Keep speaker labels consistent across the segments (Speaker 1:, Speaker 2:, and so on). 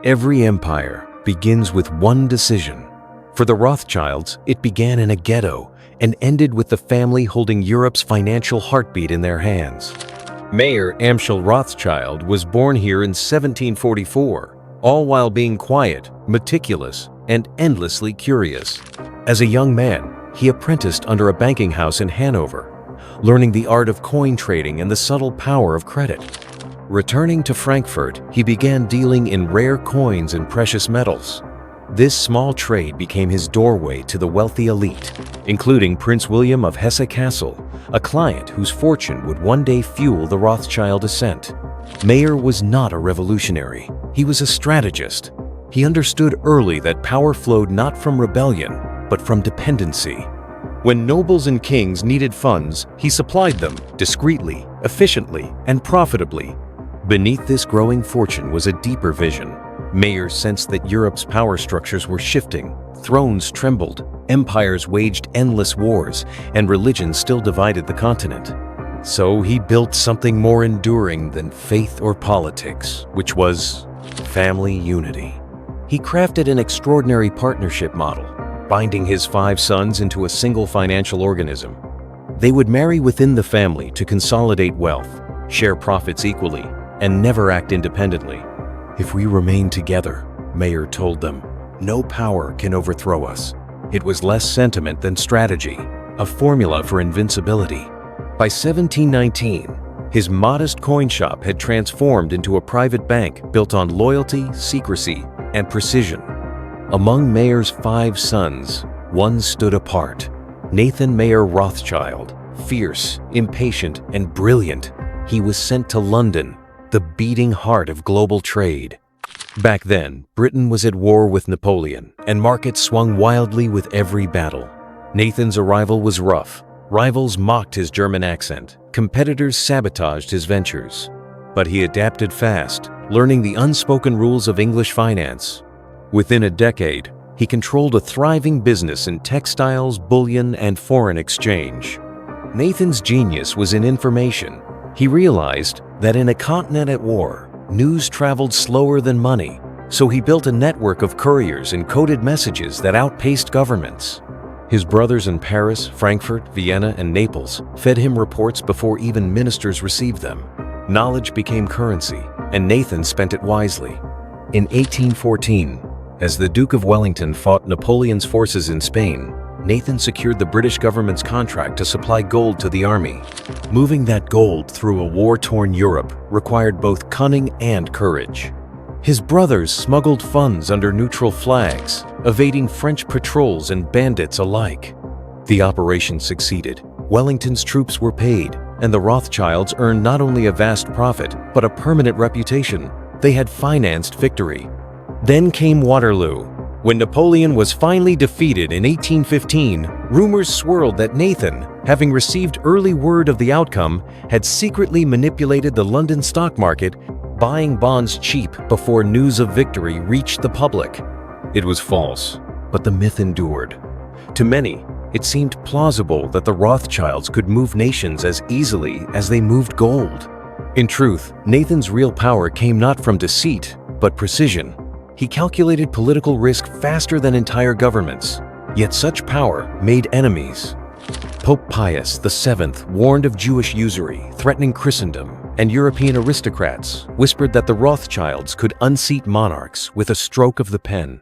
Speaker 1: Every empire begins with one decision. For the Rothschilds, it began in a ghetto and ended with the family holding Europe's financial heartbeat in their hands. Mayer Amschel Rothschild was born here in 1744, all while being quiet, meticulous, and endlessly curious. As a young man, he apprenticed under a banking house in Hanover, learning the art of coin trading and the subtle power of credit. Returning to Frankfurt, he began dealing in rare coins and precious metals. This small trade became his doorway to the wealthy elite, including Prince William of Hesse-Kassel, a client whose fortune would one day fuel the Rothschild ascent. Mayer was not a revolutionary. He was a strategist. He understood early that power flowed not from rebellion, but from dependency. When nobles and kings needed funds, he supplied them discreetly, efficiently, and profitably. Beneath this growing fortune was a deeper vision. Mayer sensed that Europe's power structures were shifting, thrones trembled, empires waged endless wars, and religion still divided the continent. So he built something more enduring than faith or politics, which was family unity. He crafted an extraordinary partnership model, binding his 5 sons into a single financial organism. They would marry within the family to consolidate wealth, share profits equally, and never act independently. "If we remain together," Mayer told them, "no power can overthrow us." It was less sentiment than strategy, a formula for invincibility. By 1719, his modest coin shop had transformed into a private bank built on loyalty, secrecy, and precision. Among Mayer's 5 sons, one stood apart: Nathan Mayer Rothschild. Fierce, impatient, and brilliant, he was sent to London, the beating heart of global trade. Back then, Britain was at war with Napoleon, and markets swung wildly with every battle. Nathan's arrival was rough. Rivals mocked his German accent. Competitors sabotaged his ventures. But he adapted fast, learning the unspoken rules of English finance. Within a decade, he controlled a thriving business in textiles, bullion, and foreign exchange. Nathan's genius was in information. He realized that in a continent at war, news traveled slower than money, so he built a network of couriers and coded messages that outpaced governments. His brothers in Paris, Frankfurt, Vienna, and Naples fed him reports before even ministers received them. Knowledge became currency, and Nathan spent it wisely. In 1814, as the Duke of Wellington fought Napoleon's forces in Spain, Nathan secured the British government's contract to supply gold to the army. Moving that gold through a war-torn Europe required both cunning and courage. His brothers smuggled funds under neutral flags, evading French patrols and bandits alike. The operation succeeded. Wellington's troops were paid, and the Rothschilds earned not only a vast profit, but a permanent reputation. They had financed victory. Then came Waterloo. When Napoleon was finally defeated in 1815, rumors swirled that Nathan, having received early word of the outcome, had secretly manipulated the London stock market, buying bonds cheap before news of victory reached the public. It was false, but the myth endured. To many, it seemed plausible that the Rothschilds could move nations as easily as they moved gold. In truth, Nathan's real power came not from deceit, but precision. He calculated political risk faster than entire governments, yet such power made enemies. Pope Pius VII warned of Jewish usury threatening Christendom, and European aristocrats whispered that the Rothschilds could unseat monarchs with a stroke of the pen.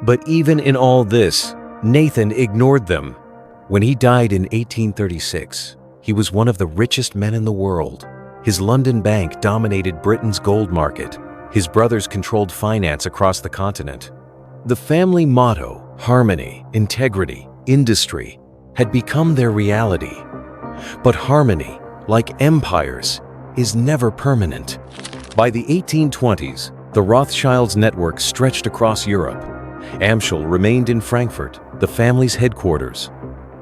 Speaker 1: But even in all this, Nathan ignored them. When he died in 1836, he was one of the richest men in the world. His London bank dominated Britain's gold market. His brothers controlled finance across the continent. The family motto, harmony, integrity, industry, had become their reality. But harmony, like empires, is never permanent. By the 1820s, the Rothschilds' network stretched across Europe. Amschel remained in Frankfurt, the family's headquarters.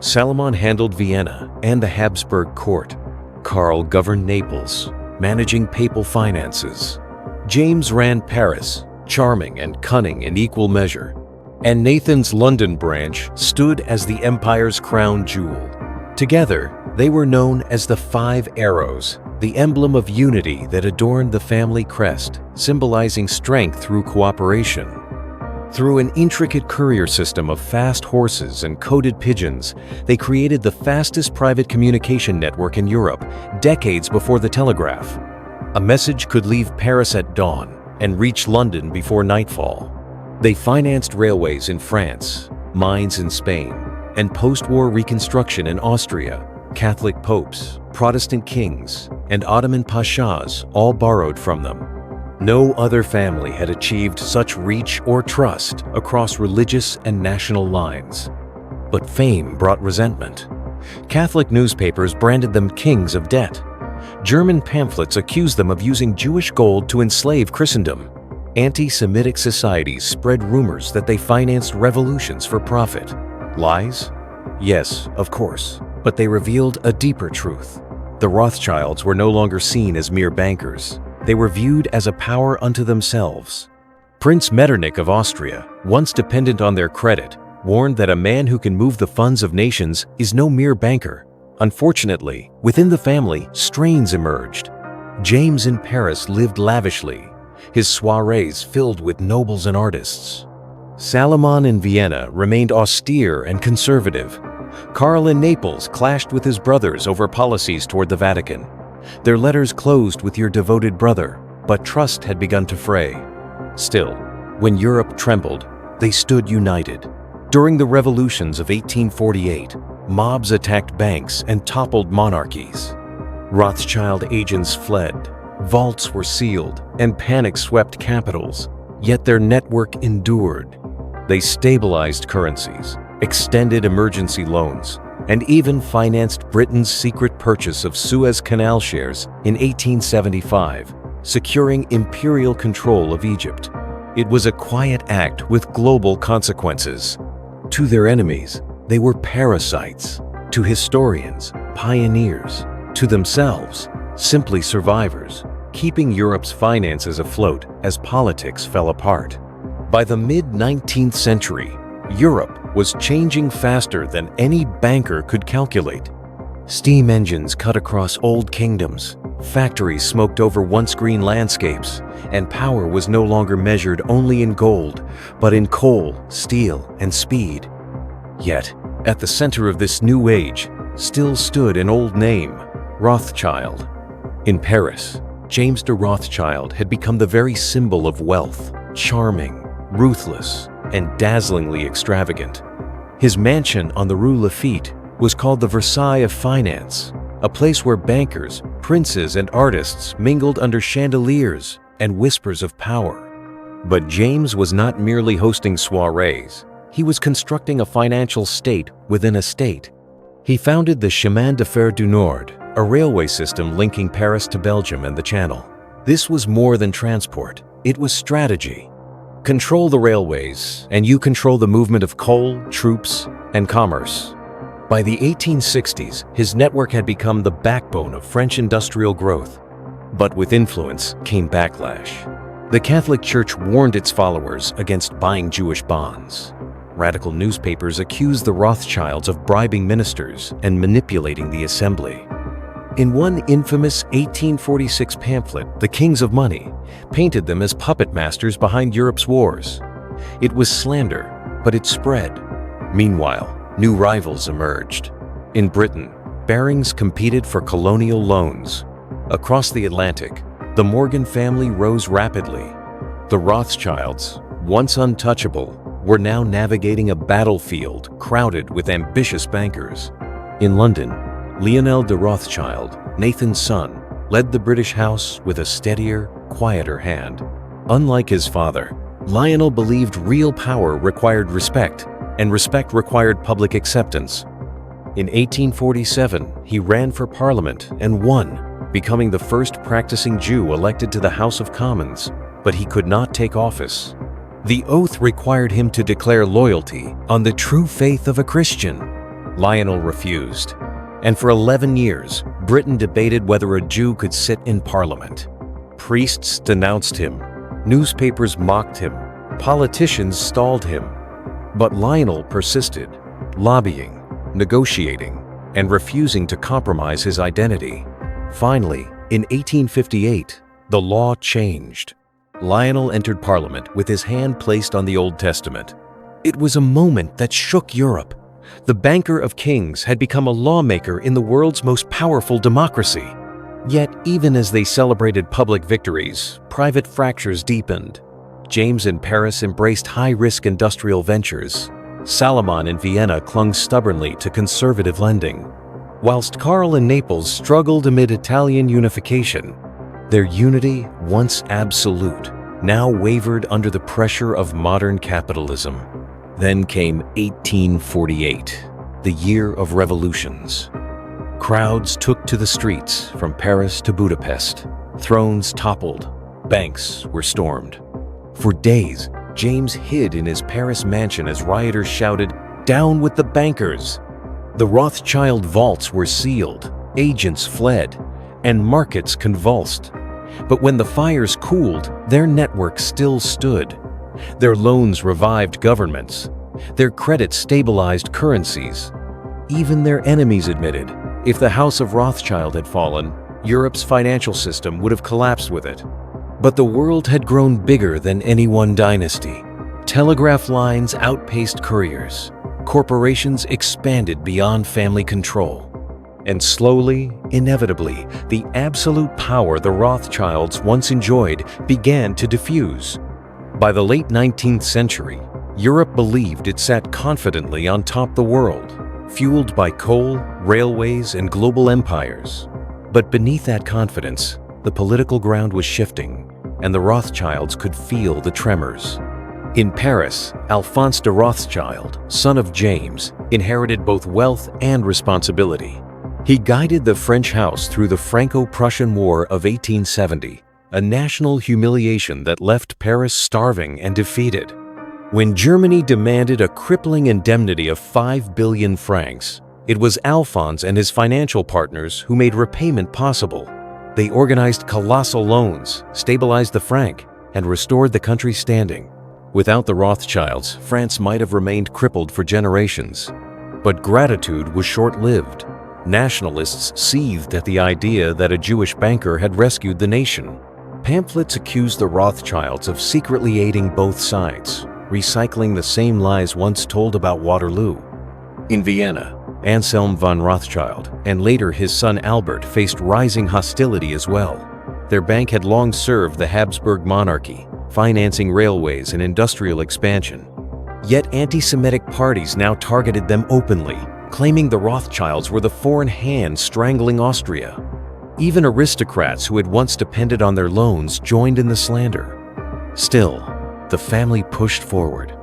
Speaker 1: Salomon handled Vienna and the Habsburg court. Karl governed Naples, managing papal finances. James ran Paris, charming and cunning in equal measure. And Nathan's London branch stood as the empire's crown jewel. Together, They were known as the Five Arrows, the emblem of unity that adorned the family crest, symbolizing strength through cooperation. Through an intricate courier system of fast horses and coded pigeons, they created the fastest private communication network in Europe, decades before the telegraph. A message could leave Paris at dawn and reach London before nightfall. They financed railways in France, mines in Spain, and post-war reconstruction in Austria. Catholic popes, Protestant kings, and Ottoman pashas all borrowed from them. No other family had achieved such reach or trust across religious and national lines. But fame brought resentment. Catholic newspapers branded them kings of debt. German pamphlets accused them of using Jewish gold to enslave Christendom. Anti-Semitic societies spread rumors that they financed revolutions for profit. Lies? Yes, of course, but they revealed a deeper truth. The Rothschilds were no longer seen as mere bankers. They were viewed as a power unto themselves. Prince Metternich of Austria, once dependent on their credit, warned that a man who can move the funds of nations is no mere banker. Unfortunately, within the family, strains emerged. James in Paris lived lavishly, his soirees filled with nobles and artists. Salomon in Vienna remained austere and conservative. Karl in Naples clashed with his brothers over policies toward the Vatican. Their letters closed with "your devoted brother," but trust had begun to fray. Still, when Europe trembled, they stood united. During the revolutions of 1848, mobs attacked banks and toppled monarchies. Rothschild agents fled, vaults were sealed, and panic swept capitals. Yet their network endured. They stabilized currencies, extended emergency loans, and even financed Britain's secret purchase of Suez Canal shares in 1875, securing imperial control of Egypt. It was a quiet act with global consequences. To their enemies, they were parasites. To historians, pioneers. To themselves, simply survivors, keeping Europe's finances afloat as politics fell apart. By the mid-19th century, Europe was changing faster than any banker could calculate. Steam engines cut across old kingdoms, factories smoked over once green landscapes, and power was no longer measured only in gold, but in coal, steel, and speed. Yet, at the center of this new age, still stood an old name, Rothschild. In Paris, James de Rothschild had become the very symbol of wealth, charming, ruthless, and dazzlingly extravagant. His mansion on the Rue Lafitte was called the Versailles of Finance, a place where bankers, princes, and artists mingled under chandeliers and whispers of power. But James was not merely hosting soirees. He was constructing a financial state within a state. He founded the Chemin de Fer du Nord, a railway system linking Paris to Belgium and the Channel. This was more than transport. It was strategy. Control the railways, and you control the movement of coal, troops, and commerce. By the 1860s, his network had become the backbone of French industrial growth. But with influence came backlash. The Catholic Church warned its followers against buying Jewish bonds. Radical newspapers accused the Rothschilds of bribing ministers and manipulating the assembly. In one infamous 1846 pamphlet, The Kings of Money painted them as puppet masters behind Europe's wars. It was slander, but it spread. Meanwhile, new rivals emerged. In Britain, Barings competed for colonial loans. Across the Atlantic, the Morgan family rose rapidly. The Rothschilds, once untouchable, were now navigating a battlefield crowded with ambitious bankers. In London, Lionel de Rothschild, Nathan's son, led the British House with a steadier, quieter hand. Unlike his father, Lionel believed real power required respect, and respect required public acceptance. In 1847, he ran for Parliament and won, becoming the first practicing Jew elected to the House of Commons, but he could not take office. The oath required him to declare loyalty on the true faith of a Christian. Lionel refused. And for 11 years, Britain debated whether a Jew could sit in Parliament. Priests denounced him, newspapers mocked him, politicians stalled him. But Lionel persisted, lobbying, negotiating, and refusing to compromise his identity. Finally, in 1858, the law changed. Lionel entered Parliament with his hand placed on the Old Testament. It was a moment that shook Europe. The banker of kings had become a lawmaker in the world's most powerful democracy. Yet, even as they celebrated public victories, private fractures deepened. James in Paris embraced high-risk industrial ventures. Salomon in Vienna clung stubbornly to conservative lending, whilst Karl in Naples struggled amid Italian unification. Their unity, once absolute, now wavered under the pressure of modern capitalism. Then came 1848, the year of revolutions. Crowds took to the streets from Paris to Budapest. Thrones toppled, banks were stormed. For days, James hid in his Paris mansion as rioters shouted, "Down with the bankers!" The Rothschild vaults were sealed, agents fled, and markets convulsed. But when the fires cooled, their network still stood. Their loans revived governments. Their credit stabilized currencies. Even their enemies admitted, if the House of Rothschild had fallen, Europe's financial system would have collapsed with it. But the world had grown bigger than any one dynasty. Telegraph lines outpaced couriers. Corporations expanded beyond family control. And slowly, inevitably, the absolute power the Rothschilds once enjoyed began to diffuse. By the late 19th century, Europe believed it sat confidently on top the world, fueled by coal, railways, and global empires. But beneath that confidence, the political ground was shifting, and the Rothschilds could feel the tremors. In Paris, Alphonse de Rothschild, son of James, inherited both wealth and responsibility. He guided the French house through the Franco-Prussian War of 1870, a national humiliation that left Paris starving and defeated. When Germany demanded a crippling indemnity of 5 billion francs, it was Alphonse and his financial partners who made repayment possible. They organized colossal loans, stabilized the franc, and restored the country's standing. Without the Rothschilds, France might have remained crippled for generations. But gratitude was short-lived. Nationalists seethed at the idea that a Jewish banker had rescued the nation. Pamphlets accused the Rothschilds of secretly aiding both sides, recycling the same lies once told about Waterloo. In Vienna, Anselm von Rothschild and later his son Albert faced rising hostility as well. Their bank had long served the Habsburg monarchy, financing railways and industrial expansion. Yet anti-Semitic parties now targeted them openly, claiming the Rothschilds were the foreign hand strangling Austria. Even aristocrats who had once depended on their loans joined in the slander. Still, the family pushed forward.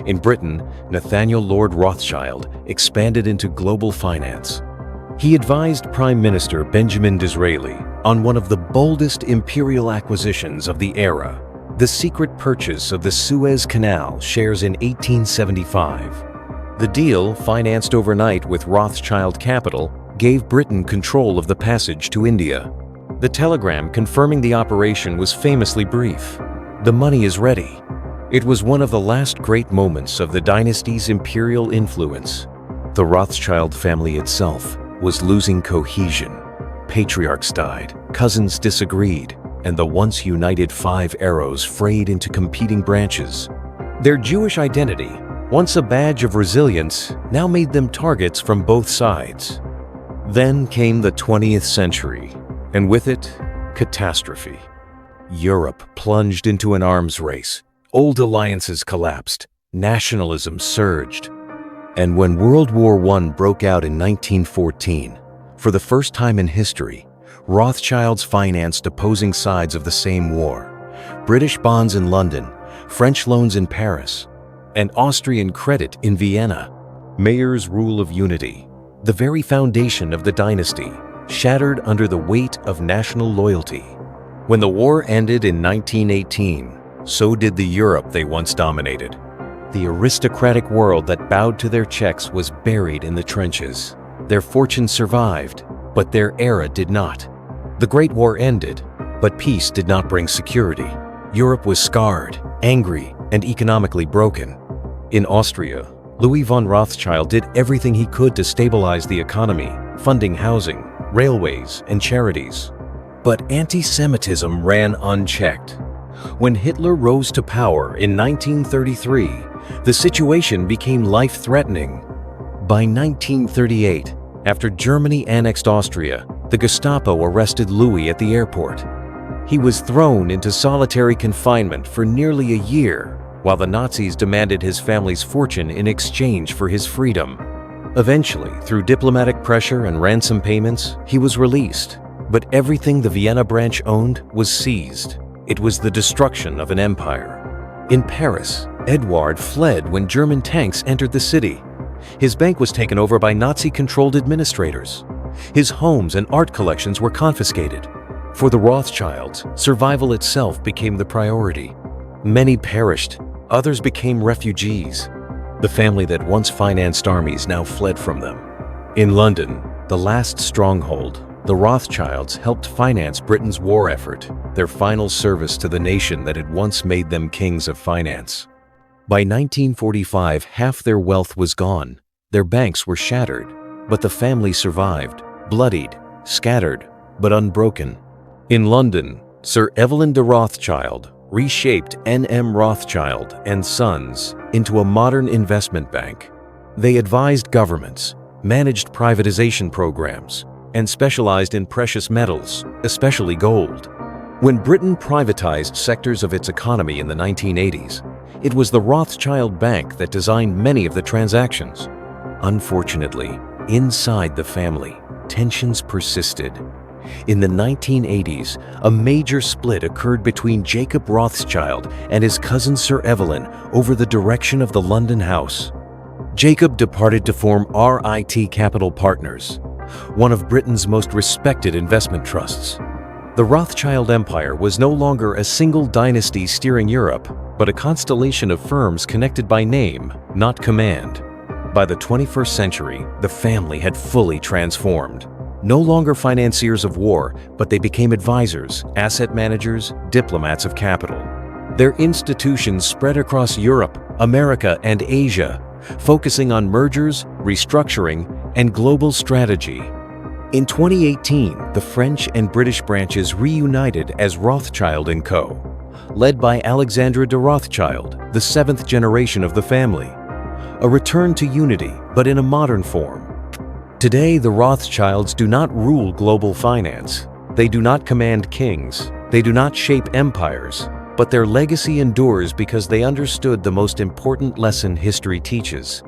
Speaker 1: In Britain, Nathaniel Lord Rothschild expanded into global finance. He advised Prime Minister Benjamin Disraeli on one of the boldest imperial acquisitions of the era, the secret purchase of the Suez Canal shares in 1875. The deal, financed overnight with Rothschild capital, gave Britain control of the passage to India. The telegram confirming the operation was famously brief. "The money is ready." It was one of the last great moments of the dynasty's imperial influence. The Rothschild family itself was losing cohesion. Patriarchs died, cousins disagreed, and the once united five arrows frayed into competing branches. Their Jewish identity, once a badge of resilience, now made them targets from both sides. Then came the 20th century, and with it, catastrophe. Europe plunged into an arms race. Old alliances collapsed. Nationalism surged. And when World War I broke out in 1914, for the first time in history, Rothschilds financed opposing sides of the same war. British bonds in London, French loans in Paris, and Austrian credit in Vienna. Mayer's rule of unity, the very foundation of the dynasty, shattered under the weight of national loyalty. When the war ended in 1918, so did the Europe they once dominated. The aristocratic world that bowed to their checks was buried in the trenches. Their fortune survived, but their era did not. The Great War ended, but peace did not bring security. Europe was scarred, angry, and economically broken. In Austria, Louis von Rothschild did everything he could to stabilize the economy, funding housing, railways, and charities. But anti-Semitism ran unchecked. When Hitler rose to power in 1933, the situation became life-threatening. By 1938, after Germany annexed Austria, the Gestapo arrested Louis at the airport. He was thrown into solitary confinement for nearly a year, while the Nazis demanded his family's fortune in exchange for his freedom. Eventually, through diplomatic pressure and ransom payments, he was released. But everything the Vienna branch owned was seized. It was the destruction of an empire. In Paris, Edouard fled when German tanks entered the city. His bank was taken over by Nazi-controlled administrators. His homes and art collections were confiscated. For the Rothschilds, survival itself became the priority. Many perished, others became refugees. The family that once financed armies now fled from them. In London, the last stronghold, the Rothschilds helped finance Britain's war effort, their final service to the nation that had once made them kings of finance. By 1945, half their wealth was gone. Their banks were shattered, but the family survived, bloodied, scattered, but unbroken. In London, Sir Evelyn de Rothschild reshaped N.M. Rothschild and Sons into a modern investment bank. They advised governments, managed privatization programs, and specialized in precious metals, especially gold. When Britain privatized sectors of its economy in the 1980s, it was the Rothschild Bank that designed many of the transactions. Unfortunately, inside the family, tensions persisted. In the 1980s, a major split occurred between Jacob Rothschild and his cousin Sir Evelyn over the direction of the London house. Jacob departed to form RIT Capital Partners, one of Britain's most respected investment trusts. The Rothschild Empire was no longer a single dynasty steering Europe, but a constellation of firms connected by name, not command. By the 21st century, the family had fully transformed. No longer financiers of war, but they became advisors, asset managers, diplomats of capital. Their institutions spread across Europe, America, and Asia, focusing on mergers, restructuring, and global strategy. In 2018, the French and British branches reunited as Rothschild & Co., led by Alexandra de Rothschild, the seventh generation of the family. A return to unity, but in a modern form. Today, the Rothschilds do not rule global finance. They do not command kings. They do not shape empires. But their legacy endures because they understood the most important lesson history teaches.